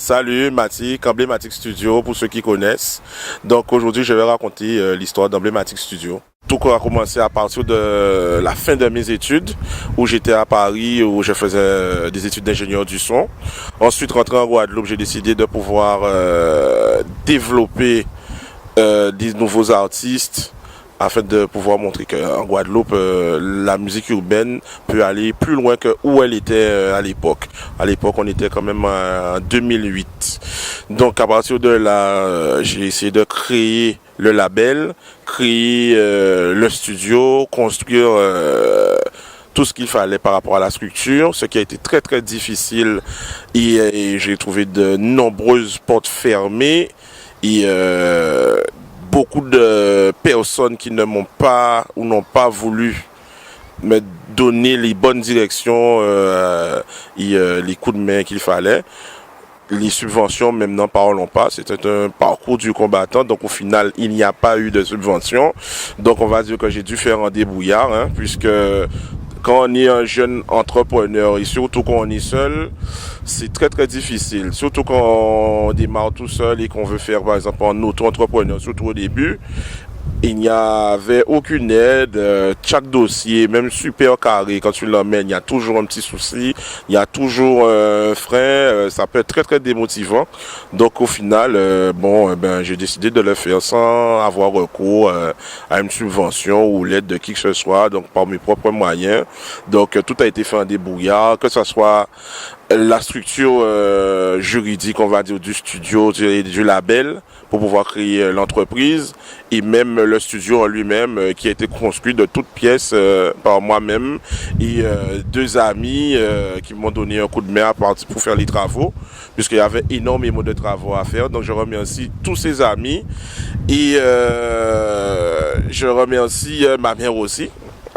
Salut Matic, Emblématique Studio pour ceux qui connaissent. Donc aujourd'hui je vais raconter l'histoire d'Emblématique Studio. Tout a commencé à partir de la fin de mes études où j'étais à Paris où je faisais des études d'ingénieur du son. Ensuite rentré en Guadeloupe, j'ai décidé de pouvoir développer des nouveaux artistes afin de pouvoir montrer qu'en Guadeloupe, la musique urbaine peut aller plus loin que où elle était à l'époque. À l'époque, on était quand même en 2008. Donc à partir de là, j'ai essayé de créer le label, créer le studio, construire tout ce qu'il fallait par rapport à la structure, ce qui a été très très difficile et j'ai trouvé de nombreuses portes fermées et beaucoup de personnes qui ne m'ont pas ou n'ont pas voulu me donner les bonnes directions et les coups de main qu'il fallait. Les subventions, même n'en parlons pas, c'était un parcours du combattant, donc au final, il n'y a pas eu de subvention. Donc on va dire que j'ai dû faire un débrouillard, hein, puisque quand on est un jeune entrepreneur et surtout quand on est seul, c'est très très difficile. Surtout quand on démarre tout seul et qu'on veut faire par exemple en auto-entrepreneur, surtout au début. Il n'y avait aucune aide, chaque dossier, même super carré, quand tu l'emmènes, il y a toujours un petit souci, il y a toujours un frein, ça peut être très très démotivant. Donc au final, j'ai décidé de le faire sans avoir recours à une subvention ou l'aide de qui que ce soit, donc par mes propres moyens. Donc tout a été fait en débrouillard, que ce soit la structure juridique, on va dire, du studio, du label, pour pouvoir créer l'entreprise, et même le studio en lui-même, qui a été construit de toutes pièces par moi-même, et deux amis qui m'ont donné un coup de main pour faire les travaux, puisqu'il y avait énormément de travaux à faire. Donc je remercie tous ces amis, et je remercie ma mère aussi.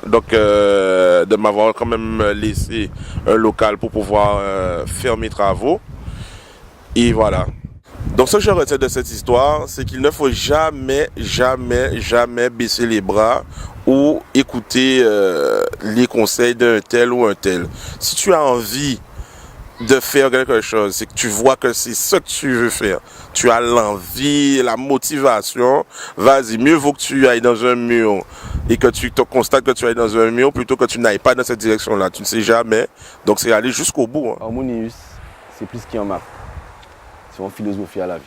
Donc de m'avoir quand même laissé un local pour pouvoir faire mes travaux. Et voilà. Donc ce que je retiens de cette histoire, c'est qu'il ne faut jamais, jamais, jamais baisser les bras ou écouter les conseils d'un tel ou un tel. Si tu as envie de faire quelque chose, c'est que tu vois que c'est ce que tu veux faire. Tu as l'envie, la motivation, vas-y, mieux vaut que tu ailles dans un mur et que tu te constates que tu ailles dans un mur plutôt que tu n'ailles pas dans cette direction-là. Tu ne sais jamais. Donc c'est aller jusqu'au bout. Hein. Harmonious, c'est plus qu'il y en a. C'est une philosophie à la vie.